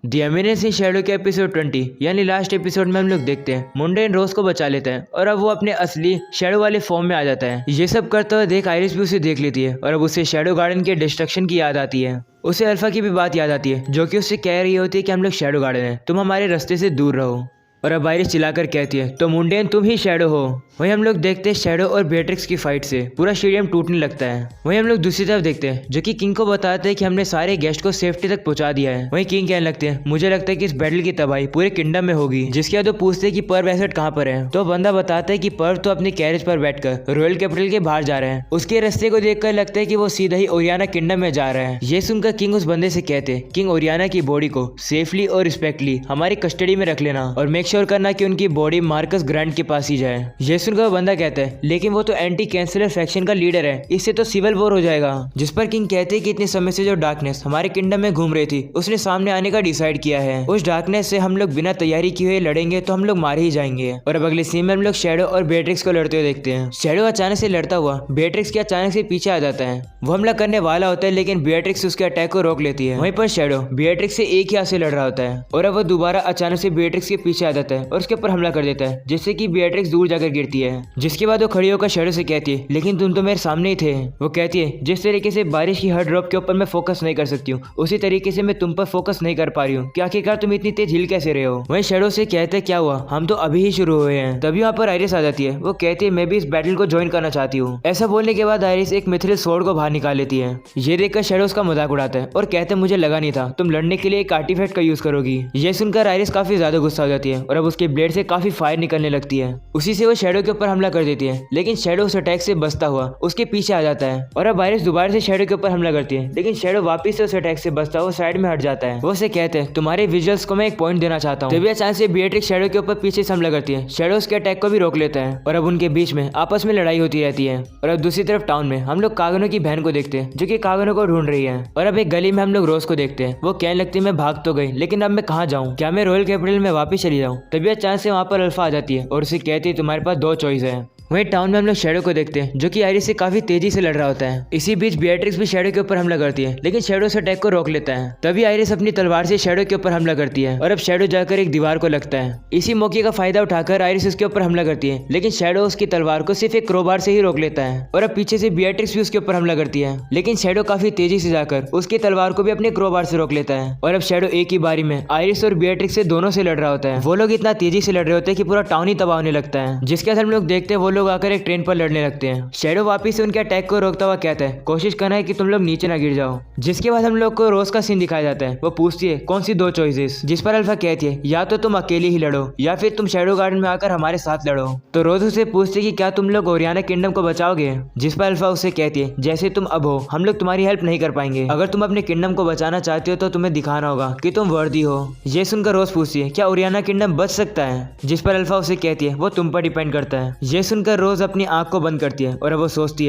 The eminence in Shadow के episode 20 यानी last episode में हम लोग देखते हैं मुंडेन रोज को बचा लेता है और अब वो अपने असली शैडो वाले फॉर्म में आ जाता है। ये सब करते हुए देख आयरिस भी उसे देख लेती है और अब उसे शैडो गार्डन के डिस्ट्रक्शन की याद आती है। उसे अल्फा की भी बात याद आती है जो कि उससे कह रही होती है कि हम लोग शैडो गार्डन हैं, तुम हमारे रास्ते से दूर रहो। और अब आयरिस चिल्लाकर कहती है तो मुंडेन तुम ही शैडो हो। वहीं हम लोग देखते हैं शैडो और बेट्रिक्स की फाइट से पूरा स्टेडियम टूटने लगता है। वहीं हम लोग दूसरी तरफ देखते हैं जो कि किंग को बताते हैं कि हमने सारे गेस्ट को सेफ्टी तक पहुंचा दिया है। वहीं किंग कहने लगते हैं मुझे लगता है कि इस बैटल की तबाही पूरे किंगडम में होगी। जिसके बाद वो पूछते हैं कि पर्व एसेट कहाँ पर है, तो बंदा बताता है कि पर्व तो अपने कैरेज पर बैठकर रॉयल कैपिटल के बाहर जा रहे हैं। उसके रास्ते को देखकर लगता है कि वो सीधा ही ओरियाना किंगडम में जा रहा है। ये सुनकर किंग उस बंदे से कहते हैं किंग ओरियाना की बॉडी को सेफली और रिस्पेक्टली हमारी कस्टडी में रख लेना और मेक श्योर करना कि उनकी बॉडी मार्कस ग्रैंड के पास ही जाए। ये सुनकर बंदा कहता है लेकिन वो तो एंटी कैंसलर फैक्शन का लीडर है, इससे तो सिविल वॉर हो जाएगा। जिस पर किंग कहते हैं कि इतने समय से जो डार्कनेस हमारे किंगडम में घूम रही थी उसने सामने आने का डिसाइड किया है। उस डार्कनेस से हम लोग बिना तैयारी किए हुए लड़ेंगे तो हम लोग मारे ही जाएंगे। और अब अगले सीन में हम लोग शैडो और बेट्रिक्स को लड़ते हुए देखते हैं। शैडो अचानक से लड़ता हुआ बेट्रिक्स के अचानक से पीछे आ जाता है। वो हमला करने वाला होता है लेकिन बेट्रिक्स उसके अटैक को रोक लेती है। वहीं पर शैडो बेट्रिक्स से एक ही हाथ से लड़ रहा होता है और अब वो दोबारा अचानक से बेट्रिक्स के पीछे आ जाता है और उसके ऊपर हमला कर देता है जिससे कि बेट्रिक्स दूर जाकर गिरती है। जिसके बाद वो खड़ी होकर शैडो से कहती है लेकिन तुम तो मेरे सामने ही थे। वो कहती है जिस तरीके से बारिश की हर ड्रॉप के ऊपर मैं फोकस नहीं कर सकती हूँ उसी तरीके से मैं तुम पर फोकस नहीं कर पा रही हूँ कि आखिरकार तुम इतनी तेज हिल कैसे रहे हो। वहीं शैडो से कहते हैं क्या हुआ, हम तो अभी ही शुरू हुए हैं। तभी वहाँ पर आयरिस आ जाती है। वो कहती है मैं भी इस बैटल को ज्वाइन करना चाहती हूँ। ऐसा बोलने के बाद आयरिस एक मिथ्रिल स्वॉर्ड को बाहर निकाल लेती है। ये देखकर शैडो उसका मजाक उड़ाता है और कहते हैं मुझे लगा नहीं था तुम लड़ने के लिए एक आर्टिफैक्ट का यूज करोगी। ये सुनकर आयरिस काफी ज्यादा गुस्सा हो जाती है और अब उसके ब्लेड से काफी फायर निकलने लगती है। उसी से वो शैडो के ऊपर हमला कर देती है लेकिन शैडो उस अटैक से बचता हुआ उसके पीछे आ जाता है। और अब आयरिस दोबारा से शैडो के ऊपर हमला करती है लेकिन शैडो वापस से उस अटैक से बचता हुआ साइड में हट जाता है। वो उसे कहते हैं तुम्हारे विजुअल्स को मैं एक पॉइंट देना चाहता हूँ। तभी अचानक से बेट्रिक्स शैडो के ऊपर पीछे से हमला करती है। शैडो उसके अटैक को भी रोक लेता है और अब उनके बीच में आपस में लड़ाई होती रहती है। और अब दूसरी तरफ टाउन में हम लोग कागनो की बहन को देखते हैं जो कि कागनो को ढूंढ रही है। और अब एक गली में हम लोग रोज को देखते हैं। वो कहने लगती है मैं भाग तो गई लेकिन अब मैं कहाँ जाऊँ, क्या मैं रॉयल कैपिटल में वापस चली जाऊँ। तभी अचानक से वहाँ पर अल्फा आ जाती है और उसे कहती है तुम्हारे पास दो चॉइस है। वहीं टाउन में हम लोग शैडो को देखते हैं जो कि आयरिस से काफी तेजी से लड़ रहा होता है। इसी बीच बेट्रिक्स भी शैडो के ऊपर हमला करती है लेकिन शैडो उस अटैक को रोक लेता है। तभी आयरिस अपनी तलवार से शैडो के ऊपर हमला करती है और अब शैडो जाकर एक दीवार को लगता है। इसी मौके का फायदा उठाकर आयरिस उसके ऊपर हमला करती है लेकिन शैडो उसकी तलवार को सिर्फ एक क्रोबार से ही रोक लेता है। और अब पीछे से बेट्रिक्स भी उसके ऊपर हमला करती है लेकिन शैडो काफी तेजी से जाकर उसकी तलवार को भी अपने क्रोबार से रोक लेता है। और अब शैडो एक ही बारी में आयरिस और बेट्रिक्स से दोनों से लड़ रहा होता है। वो लोग इतना तेजी से लड़ रहे होते हैं कि पूरा टाउन ही तबाह होने लगता है। जिसके बाद हम लोग देखते हैं वो लोग आकर एक ट्रेन पर लड़ने लगते हैं। शैडो वापस से उनके अटैक को रोकता हुआ कहता है कोशिश करना है कि तुम लोग नीचे ना गिर जाओ। जिसके बाद हम लोग को रोज का सीन दिखाया जाता है। वो पूछती है कौन सी दो चॉइसेस, जिस पर अल्फा कहती है या तो तुम अकेले ही लड़ो या फिर तुम शैडो गार्डन में आकर हमारे साथ लड़ो। तो रोज उसे पूछती है कि क्या तुम लोग ओरियाना किंगडम को बचाओगे। जिस पर अल्फा उसे कहती है जैसे तुम अब हो हम लोग तुम्हारी हेल्प नहीं कर पाएंगे। अगर तुम अपने किंगडम को बचाना चाहते हो तो तुम्हें दिखाना होगा कि तुम वर्दी हो। ये सुनकर रोज पूछती है क्या ओरियाना किंगडम बच सकता है। जिस पर अल्फा उसे कहती है वो तुम पर डिपेंड करता है। ये सुनकर रोज अपनी आंख को बंद करती है और अब वो सोचती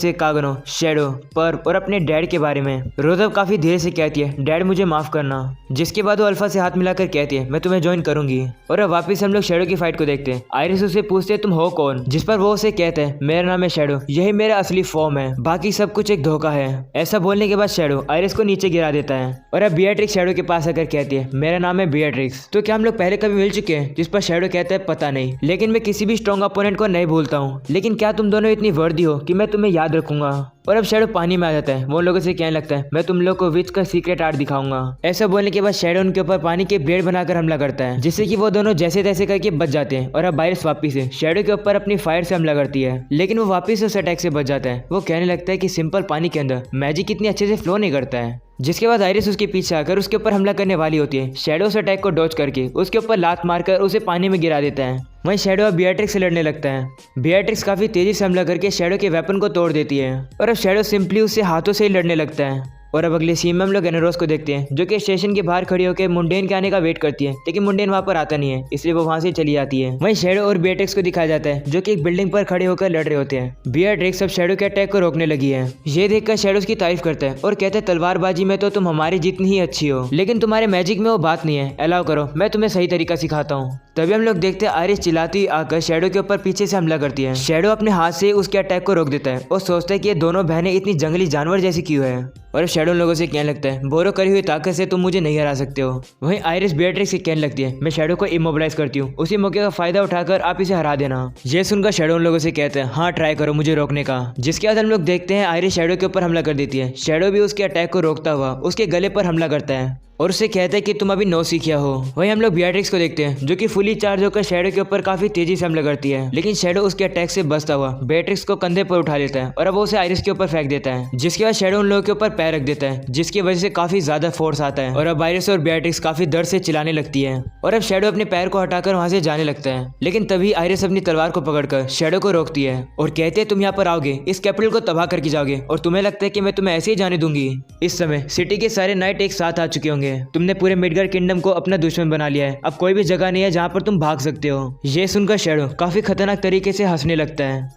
है कागनो, शैडो, पर्व और अपने डैड के बारे में। रोज अब काफी धीरे से कहती है डैड मुझे माफ करना। जिसके बाद वो अल्फा से हाथ मिलाकर कहती है मैं तुम्हें ज्वाइन करूंगी। और अब वापस हम लोग शैडो की फाइट को देखते हैं। आयरिस उसे पूछते है तुम हो कौन। जिस पर वो उसे कहते हैं मेरा नाम है शैडो, यही मेरा असली फॉर्म है, बाकी सब कुछ एक धोखा है। ऐसा बोलने के बाद शैडो आयरिस को नीचे गिरा देता है। और अब बेट्रिक्स शैडो के पास आकर कहती है मेरा नाम है बेट्रिक्स, तो क्या हम लोग पहले कभी मिल चुके हैं। जिस पर शैडो कहता है पता नहीं, लेकिन मैं किसी भी स्ट्रॉन्ग अपोनेंट को नहीं भूलता हूँ, लेकिन क्या तुम दोनों इतनी वर्दी हो कि मैं तुम्हें याद रखूंगा। और अब शैडो पानी में आ जाता है। वो लोगों से कहने लगता है मैं तुम लोग को विच का सीक्रेट आर्ट दिखाऊंगा। ऐसा बोलने के बाद शैडो उनके ऊपर पानी के ब्लेड बनाकर हमला करता है जिससे कि वो दोनों जैसे तैसे करके बच जाते हैं। और अब आयरिस वापिस से शैडो के ऊपर अपनी फायर से हमला करती है लेकिन वो वापिस उस अटैक से बच जाता है। वो कहने लगता है कि सिंपल पानी के अंदर मैजिक इतनी अच्छे से फ्लो नहीं करता है। जिसके बाद आयरिस उसके पीछे आकर उसके ऊपर हमला करने वाली होती है। शैडो उस अटैक को डॉज करके उसके ऊपर लात मारकर उसे पानी में गिरा देता है। वहीं शैडो अब बेट्रिक्स से लड़ने लगता है। बेट्रिक्स काफी तेजी से हमला करके शैडो के वेपन को तोड़ देती है और अब शैडो सिंपली उससे हाथों से ही लड़ने लगता है। और अब अगले सीन में हम लोग एनरोस को देखते हैं जो कि स्टेशन के बाहर खड़ी होकर मुंडेन के आने का वेट करती है लेकिन मुंडेन वहां पर आता नहीं है, इसलिए वो वहां से चली जाती है। वहीं शैडो और बेट्रिक्स को दिखाया जाता है जो कि एक बिल्डिंग पर खड़े होकर लड़ रहे होते हैं। बेट्रिक्स अब शैडो के अटैक को रोकने लगी है। ये देखकर शैडो की तारीफ करता है और कहता है तलवारबाजी में तो तुम हमारी जितनी ही अच्छी हो, लेकिन तुम्हारे मैजिक में वो बात नहीं है, अलाउ करो मैं तुम्हें सही तरीका सिखाता हूँ। तभी हम लोग देखते हैं आयरिस चिल्लाती आकर शैडो के ऊपर पीछे से हमला करती है। शैडो अपने हाथ से उसके अटैक को रोक देता है और सोचता है कि ये दोनों बहनें इतनी जंगली जानवर जैसी क्यों है। और अब शैडो उन लोगों से कहने लगता है बोरो करी हुई ताकत से तुम मुझे नहीं हरा सकते हो। वहीं आयरिस बेट्रिक्स से कहने लगती है मैं शैडो को इमोबिलाइज करती हूँ, उसी मौके का फायदा उठाकर आप इसे हरा देना। ये सुनकर शैडो उन लोगों से कहते हैं हाँ ट्राई करो मुझे रोकने का। जिसके बाद हम लोग देखते हैं आयरिस शैडो के ऊपर हमला कर देती है। शैडो भी उसके अटैक को रोकता हुआ उसके गले पर हमला करता है और उससे कहता है कि तुम अभी 9 सीखिया हो। वहीं हम लोग बेट्रिक्स को देखते हैं जो कि फुली चार्ज होकर शैडो के ऊपर काफी तेजी से हमला करती है, लेकिन शैडो उसके अटैक से बचता हुआ बेट्रिक्स को कंधे पर उठा लेता है और अब वो उसे आयरिस के ऊपर फेंक देता है। जिसके बाद शैडो उन लोगों के ऊपर पैर रख देता है जिसकी वजह से काफी ज्यादा फोर्स आता है और अब आयरिस और बेट्रिक्स काफी दर्द से चिल्लाने लगती है और अब शैडो अपने पैर को हटाकर वहां से जाने लगता है। लेकिन तभी आयरिस अपनी तलवार को पकड़कर शैडो को रोकती है और कहते हैं तुम यहाँ पर आओगे इस कैपिटल को तबाह करके जाओगे और तुम्हें लगता है कि मैं तुम्हें ऐसे ही जाने दूंगी। इस समय सिटी के सारे नाइट एक साथ आ चुके होंगे, तुमने पूरे मिडगढ़ किंगडम को अपना दुश्मन बना लिया है, अब कोई भी जगह नहीं है जहाँ पर तुम भाग सकते हो। ये सुनकर शैडो काफी खतरनाक तरीके से हंसने लगता है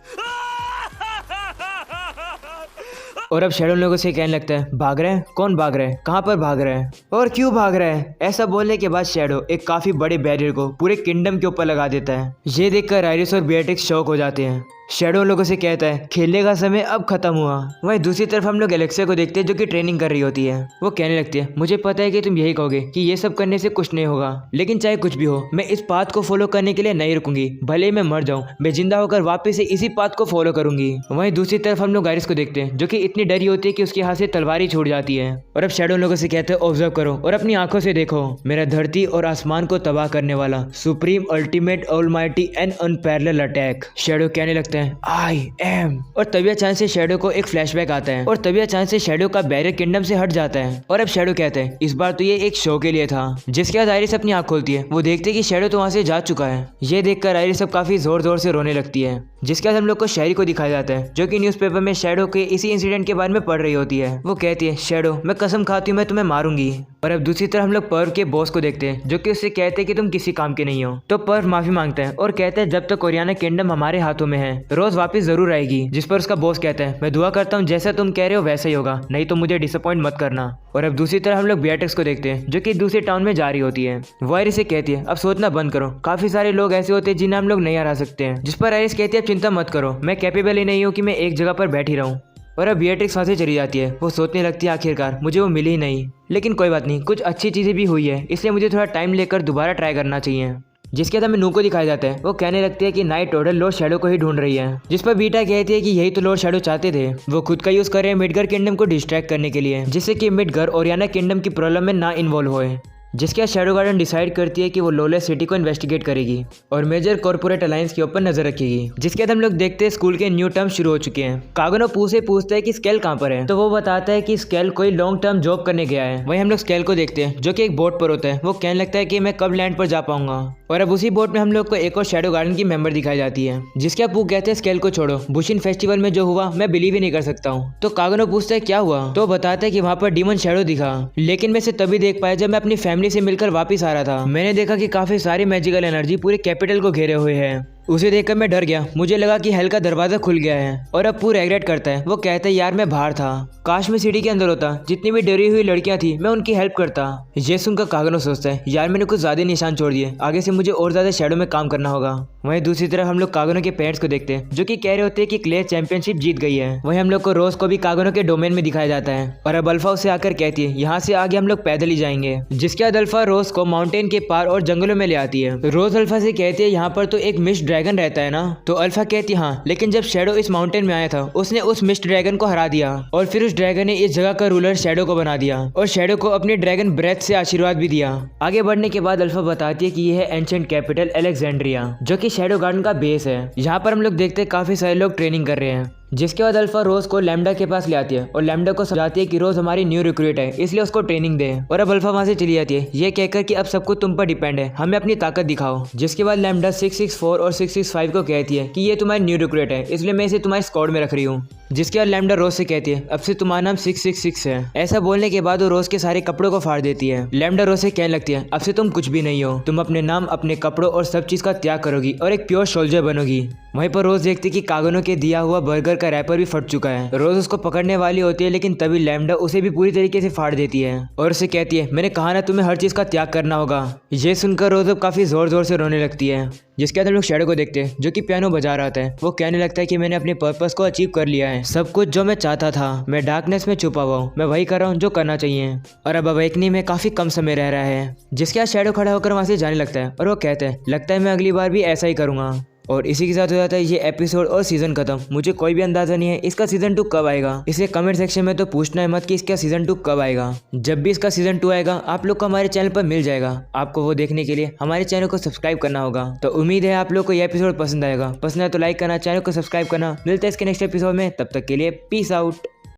और अब शैडो लोगों से कहने लगता है भाग रहे हैं? कौन भाग रहा है? कहाँ पर भाग रहा है और क्यों भाग रहा है? ऐसा बोलने के बाद शैडो एक काफी बड़े बैरियर को पूरे किंगडम के ऊपर लगा देता है। ये देखकर आयरिस और बेट्रिक्स शॉक हो जाते हैं। शैडो लोगों से कहता है खेलने का समय अब खत्म हुआ। वहीं दूसरी तरफ हम लोग एलेक्सा को देखते हैं जो कि ट्रेनिंग कर रही होती है। वो कहने लगती है मुझे पता है कि तुम यही कहोगे कि ये सब करने से कुछ नहीं होगा, लेकिन चाहे कुछ भी हो मैं इस पाथ को फॉलो करने के लिए नहीं रुकूंगी, भले ही मैं मर जाऊं मैं जिंदा होकर वापस से इसी पाथ को फॉलो करूंगी। वहीं दूसरी तरफ हम लोग आयरिस को देखते हैं जो कि इतनी डरी होती है कि उसके हाथ से तलवार ही छूट जाती है और अब शैडो लोगों से कहते हैं ऑब्जर्व करो और अपनी आंखों से देखो मेरा धरती और आसमान को तबाह करने वाला supreme ultimate almighty and unparalleled attack. Shadow कहने लगते हैं आई एम और तभी अचानक से शैडो को एक फ्लैशबैक आता है और तभी अचानक से शैडो का बैरियर किंगडम से हट जाता है और अब शैडो कहते हैं इस बार तो ये एक शो के लिए था। जिसके बाद आयरिस अपनी आंख खोलती है, वो देखती है कि शैडो तो वहां से जा चुका है। ये देखकर आयरिस सब काफी जोर जोर से रोने लगती है। जिसके बाद हम लोग को शहरी को दिखाया जाता है जो कि न्यूज़पेपर में शैडो के इसी इंसिडेंट के बारे में पढ़ रही होती है। वो कहती है शैडो मैं कसम खाती हूँ मैं तुम्हें मारूंगी। और अब दूसरी तरफ हम लोग पर्व के बॉस को देखते हैं जो कि उससे कहते हैं कि तुम किसी काम के नहीं हो। तो पर्व माफी मांगता है और कहता है जब तक ओरियाना किंगडम हमारे हाथों में है रोज वापस जरूर आएगी। जिस पर उसका बॉस कहता है मैं दुआ करता हूँ जैसा तुम कह रहे हो वैसा ही होगा, नहीं तो मुझे डिसअपॉइंट मत करना। और अब दूसरी तरफ हम लोग बेट्रिक्स को देखते हैं जो कि दूसरे टाउन में जा रही होती है। वो आयरिस से कहती है अब सोचना बंद करो, काफी सारे लोग ऐसे होते हैं जिन्हें हम लोग नहीं हरा सकते हैं। जिस पर आयरिस कहती है अब चिंता मत करो, मैं कैपेबल ही नहीं हूँ कि मैं एक जगह पर बैठी रहूँ। और अब बेट्रिक्स वहाँ से चली जाती है। वो सोचने लगती है आखिरकार मुझे वो मिली ही नहीं, लेकिन कोई बात नहीं, कुछ अच्छी चीज़ें भी हुई है, इसलिए मुझे थोड़ा टाइम लेकर दोबारा ट्राई करना चाहिए। जिसके बाद हमें नू को दिखाया जाता है। वो कहने लगती है कि नाइट ऑर्डर लॉर्ड शैडो को ही ढूंढ रही है। जिस पर बीटा कहती है कि यही तो लॉर्ड शैडो चाहते थे, वो खुद का यूज कर रहे हैं मिडगढ़ किंगडम को डिस्ट्रैक्ट करने के लिए, जिससे कि मिडगढ़ ओरियाना किंगडम की प्रॉब्लम में ना इन्वॉल्व होए। जिसके बाद शैडो गार्डन डिसाइड करती है कि वो लोलेस सिटी को इन्वेस्टिगेट करेगी और मेजर कॉर्पोरेट अलायंस के ऊपर नजर रखेगी। जिसके बाद हम लोग देखते हैं स्कूल के न्यू टर्म शुरू हो चुके हैं। कागनो पू से पूछता है कि स्केल कहाँ पर है, तो वो बताता है कि स्केल कोई लॉन्ग टर्म जॉब करने गया है। वहीं हम लोग स्केल को देखते हैं जो कि एक बोट पर होता है। वो कहने लगता है कि मैं कब लैंड पर जा पाऊंगा। और अब उसी बोट में हम लोग को एक और शैडो गार्डन की मेंबर दिखाई जाती है। जिसके बाद पू कहते हैं स्केल को छोड़ो, बुशिन फेस्टिवल में जो हुआ मैं बिलीव ही नहीं कर सकता हूँ। तो कागनो पूछता है क्या हुआ, तो बताता है कि वहाँ पर डीमन शैडो दिखा, लेकिन मैं इसे तभी देख पाया जब मैं अपनी फैमिली से मिलकर वापस आ रहा था। मैंने देखा कि काफी सारी मैजिकल एनर्जी पूरे कैपिटल को घेरे हुए है। उसे देखकर मैं डर गया, मुझे लगा कि हेल का दरवाजा खुल गया है। और अब पूरा रिग्रेट करता है। वो कहता है यार मैं बाहर था, काश मैं सिटी के अंदर होता, जितनी भी डरी हुई लड़कियां थी मैं उनकी हेल्प करता। ये सुनकर कागनो सोचता है यार मैंने कुछ ज्यादा निशान छोड़ दिए, आगे से मुझे और ज्यादा शैडो में काम करना होगा। वहीं दूसरी तरफ हम लोग कागनो के पेरेंट्स को देखते हैं जो कि कह रहे होते हैं कि क्ले चैंपियनशिप जीत गई है। वहीं हम लोग को रोज को भी कागनो के डोमेन में दिखाया जाता है। और अब अल्फा उसे आकर कहती है यहाँ से आगे हम लोग पैदल ही जाएंगे। जिसके बाद अल्फा रोज को माउंटेन के पार और जंगलों में ले आती है। रोज अल्फा से कहती है यहाँ पर तो एक मिस्ट ड्रैगन रहता है ना, तो अल्फा कहती हाँ, लेकिन जब शैडो इस माउंटेन में आया था उसने उस मिस्ट ड्रैगन को हरा दिया और फिर उस ड्रैगन ने इस जगह का रूलर शैडो को बना दिया और शैडो को अपने ड्रैगन ब्रेथ से आशीर्वाद भी दिया। आगे बढ़ने के बाद अल्फा बताती है कि यह है एंशिएंट कैपिटल अलेक्जेंड्रिया जो कि शैडो गार्डन का बेस है। यहाँ पर हम लोग देखते हैं काफी सारे लोग ट्रेनिंग कर रहे हैं। जिसके बाद अल्फा रोज को लैम्डा के पास ले आती है और लैम्डा को समझाती है कि रोज हमारी न्यू रिक्रूट है, इसलिए उसको ट्रेनिंग दे। और अब अल्फा वहां से चली जाती है ये कहकर कि अब सब कुछ तुम पर डिपेंड है, हमें अपनी ताकत दिखाओ। जिसके बाद लैम्डा 664 और 665 को कहती है कि ये तुम्हारी न्यू रिक्रूट है, इसलिए मैं इसे तुम्हारे स्क्वाड में रख रही हूँ। जिसके बाद लैम्डा रोज से कहती है अब से तुम्हारा नाम 666 है। ऐसा बोलने के बाद वो रोज के सारे कपड़ों को फाड़ देती है। लैम्डा रोज से कहने लगती है अब से तुम कुछ भी नहीं हो, तुम अपने नाम, अपने कपड़ों और सब चीज का त्याग करोगी और एक प्योर सोल्जर बनोगी। वहीं पर रोज देखती कि कागनों के दिया हुआ बर्गर का रैपर भी फट चुका है। रोज उसको पकड़ने वाली होती है लेकिन तभी लैम्डा उसे भी पूरी तरीके से फाड़ देती है और उसे कहती है मैंने कहा ना तुम्हें हर चीज का त्याग करना होगा। ये सुनकर रोज अब काफी जोर जोर से रोने लगती है। जिसके बाद हम लोग शैडो को देखते हैं जो कि पियानो बजा रहा था। वो कहने लगता है कि मैंने अपने पर्पस को अचीव कर लिया है, सब कुछ जो मैं चाहता था, मैं डार्कनेस में छुपा हुआ हूँ, मैं वही कर रहा हूँ जो करना चाहिए और अब अवेकनिंग में काफी कम समय रह रहा है। जिसके बाद शैडो खड़ा होकर वहां से जाने लगता है और वो कहते हैं लगता है मैं अगली बार भी ऐसा ही करूंगा। और इसी के साथ हो जाता है ये एपिसोड और सीजन खत्म। मुझे कोई भी अंदाजा नहीं है इसका सीजन 2 कब आएगा। इसे कमेंट सेक्शन में तो पूछना है मत कि इसका सीजन 2 कब आएगा। जब भी इसका सीजन 2 आएगा आप लोग को हमारे चैनल पर मिल जाएगा। आपको वो देखने के लिए हमारे चैनल को सब्सक्राइब करना होगा। तो उम्मीद है आप लोग को ये एपिसोड पसंद आएगा। पसंद है तो लाइक करना, चैनल को सब्सक्राइब करना। मिलते हैं इसके नेक्स्ट एपिसोड में, तब तक के लिए पीस आउट।